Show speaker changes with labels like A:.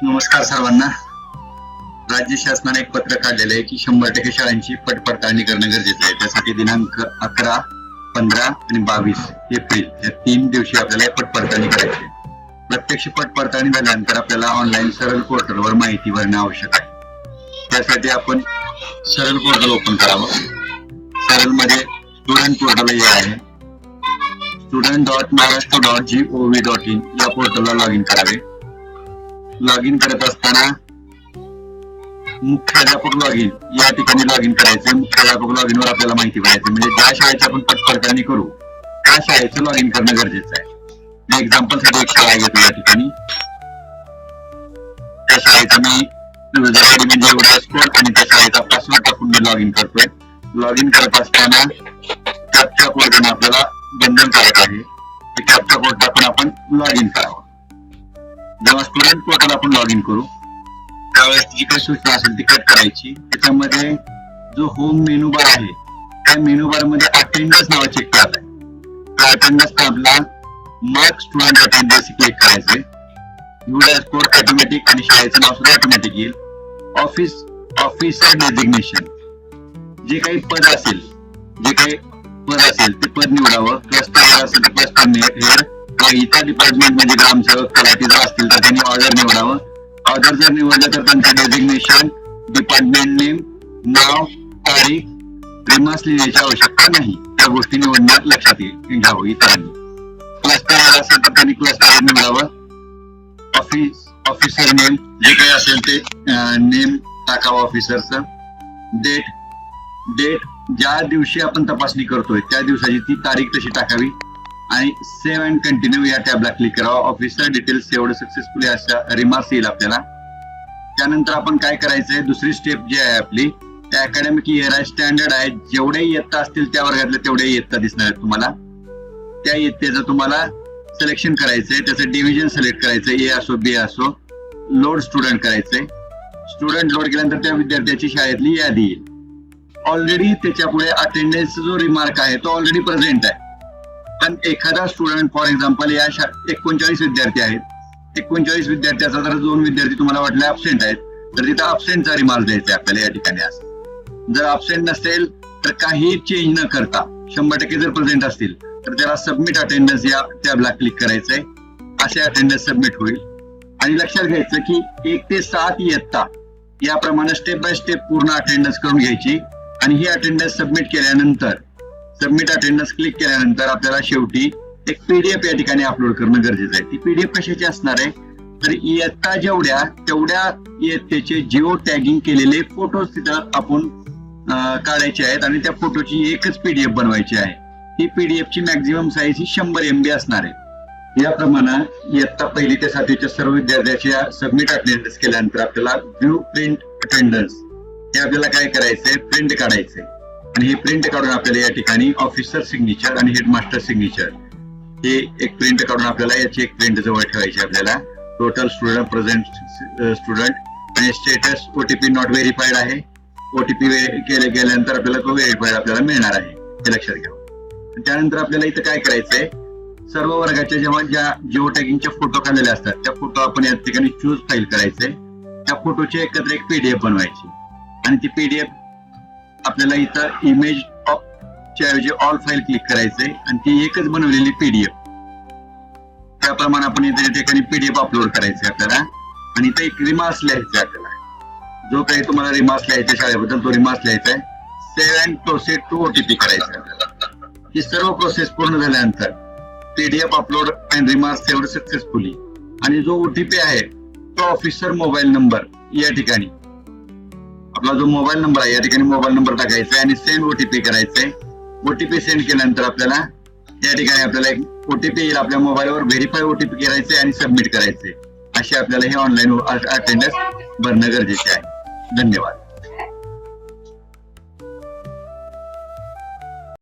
A: नमस्कार सर्वांना. राज्य शासनाने एक पत्र काढलेलं आहे की 100% शाळांची पडताळणी करणं गरजेचं आहे. त्यासाठी दिनांक 11, 15 आणि 22 एप्रिल या 3 दिवशी आपल्याला पडताळणी करायची आहे. प्रत्यक्ष पडताळणी झाल्यानंतर आपल्याला ऑनलाईन सरळ पोर्टलवर माहिती भरणे आवश्यक आहे. त्यासाठी आपण सरळ पोर्टल ओपन करावं. सरळ मध्ये स्टुडंट पोर्टल हे आहे. student.maharashtra.gov.in या पोर्टलला लॉग इन करावे. लॉग इन करत असताना मुख्याध्यापक लॉग इन या ठिकाणी लॉग इन करायचं. मुख्याध्यापक लॉग इन वर आपल्याला माहिती भरायची, म्हणजे ज्या शाळेची आपण पडताळणी करू त्या शाळेचं लॉग इन करणं गरजेचं आहे. मी एक्झाम्पल साठी एक शाळा घेतो या ठिकाणी. त्या शाळेचा मी म्हणजे एवढा स्कोर आणि त्या शाळेचा पासवर्ड टाकून मी लॉग इन करतोय. लॉग इन करत असताना कॅप्चा कोड देणं आपल्याला बंधनकारक आहे. ते कॅप्चा कोड टाकून आपण लॉग इन करावं. जेव्हा स्टुडंट पोर्टल आपण लॉग इन करू त्यावेळेस जी काही सूचना असेल ती कट करायची. त्याच्यामध्ये जो होम मेनू बार आहे त्या मेनू बार मध्ये अटेंडन्स नावाचे एक टॅब आहे. त्या अटेंडन्स टॅबला मार्क स्टुडंट अटेंडन्स क्लिक करायचे. यू डॅशबोर्ड ऑटोमॅटिक आणि शाळेचं नाव सुद्धा ऑटोमॅटिक येईल. ऑफिसर डेझिग्नेशन जे काही पद असेल ते पद निवडावं. क्लस्टर असेल तर क्लस्टर हेड. इतर डिपार्टमेंट म्हणजे ग्रामसेवक तलाठी जर असतील तर त्यांनी ऑर्डर निवडावं. ऑर्डर जर निवडलं तर त्यांचं डेझिग्नेशन, डिपार्टमेंट नेम, नाव, तारीख, रिमार्क्स लिहिण्याची आवश्यकता नाही. त्या गोष्टी निवडण्यात लक्षात घ्यावं इतरांनी. क्लस्टर असेल तर त्यांनी क्लस्टर निवडावं. ऑफिसर नेम जे काही असेल ते नेम टाकावं ऑफिसरचं. डेट ज्या दिवशी आपण तपासणी करतोय त्या दिवसाची ती तारीख तशी टाकावी आणि सेव्ह अँड कंटिन्यू या टॅबला क्लिक करावं. ऑफिसर डिटेल्स सेव्हड सक्सेसफुली अशा रिमार्क्स येईल आपल्याला. त्यानंतर आपण काय करायचंय, दुसरी स्टेप जी आहे आपली त्या अकॅडमिक इयर आहे, स्टँडर्ड आहे. जेवढे इयत्ता असतील त्या वर्गातले तेवढे इयत्ता दिसणार आहेत तुम्हाला. त्या इयत्तेचं तुम्हाला सिलेक्शन करायचंय. त्याचं डिव्हिजन सिलेक्ट करायचंय, ए असो बी असो. लोड स्टुडंट करायचंय. स्टुडंट लोड केल्यानंतर त्या विद्यार्थ्याची शाळेतली यादी येईल. ऑलरेडी त्याच्या पुढे अटेंडन्स जो रिमार्क आहे तो ऑलरेडी प्रेझेंट आहे. पण एखादा स्टुडंट फॉर एक्झाम्पल या 39 विद्यार्थी आहेत. 39 विद्यार्थ्याचा जर 2 विद्यार्थी तुम्हाला वाटले अब्सेंट आहेत तर तिथं अब्सेंटचा रिमार्क द्यायचा आहे आपल्याला या ठिकाणी. असं जर अब्सेंट नसेल तर काही चेंज न करता 100% जर प्रेझेंट असतील तर त्याला सबमिट अटेंडन्स या टॅबला क्लिक करायचंय. असे अटेंडन्स सबमिट होईल. आणि लक्षात घ्यायचं की 1 ते 7 इयत्ता याप्रमाणे स्टेप बाय स्टेप पूर्ण अटेंडन्स करून घ्यायची. आणि ही अटेंडन्स सबमिट केल्यानंतर सबमिट अटेंडन्स क्लिक केल्यानंतर आपल्याला शेवटी एक पीडीएफ या ठिकाणी अपलोड करणं गरजेचं आहे. ती पीडीएफ कशाची असणार आहे तर इयत्ता जेवढ्या तेवढ्या इयत्तेचे जिओ टॅगिंग केलेले फोटोज तिथं आपण काढायचे आहेत आणि त्या फोटोची एकच पीडीएफ बनवायची आहे. ही पीडीएफ ची मॅक्झिमम साईज ही 100 MB असणार आहे. याप्रमाणे इयत्ता 1 ते 7 सर्व विद्यार्थ्याच्या सबमिट अटेंडन्स केल्यानंतर आपल्याला व्ह्यू प्रिंट अटेंडन्स हे आपल्याला काय करायचंय, प्रिंट काढायचंय. आणि हे प्रिंट काढून आपल्याला या ठिकाणी ऑफिसर सिग्नेचर आणि हेडमास्टर सिग्नेचर हे एक प्रिंट काढून आपल्याला याची एक प्रिंट जवळ ठेवायची आपल्याला. टोटल स्टुडंट, प्रेझेंट स्टुडंट आणि स्टेटस ओटीपी नॉट व्हेरीफाईड आहे. ओटीपी गेल्यानंतर आपल्याला तो व्हेरीफाईड आपल्याला मिळणार आहे हे लक्षात घ्यावं. त्यानंतर आपल्याला इथं काय करायचंय, सर्व वर्गाच्या जेव्हा ज्या जिओ टॅगिंगचे फोटो काढलेले असतात त्या फोटो आपण या ठिकाणी चूज फाईल करायचंय. त्या फोटोची एकत्र एक पीडीएफ बनवायची आणि ती पीडीएफ आपल्याला इथं इमेज च्या ऐवजी ऑल फाईल क्लिक करायचंय आणि ती एकच बनवलेली पीडीएफ. त्याप्रमाणे आपण इथे ठिकाणी पीडीएफ अपलोड करायचंय आपल्याला. आणि इथे एक रिमार्क्स लिहायचा आपल्याला. जो काही तुम्हाला रिमार्क्स लिहायचा शाळेबद्दल तो रिमार्क्स लिहायचा आहे. Save and proceed to OTP करायचं आपल्याला. ही सर्व प्रोसेस पूर्ण झाल्यानंतर PDF upload and remarks saved successfully आणि जो ओटीपी आहे तो ऑफिसर मोबाईल नंबर या ठिकाणी आपला जो मोबाईल नंबर आहे या ठिकाणी मोबाईल नंबर टाकायचा आणि सेंड ओटीपी करायचंय. ओटीपी सेंड केल्यानंतर आपल्याला या ठिकाणी आपल्याला एक ओटीपी येईल आपल्या मोबाईलवर. व्हेरीफाय ओटीपी करायचे आणि सबमिट करायचे. असे आपल्याला हे ऑनलाईन अटेंडन्स भरणं गरजेचे आहे. धन्यवाद.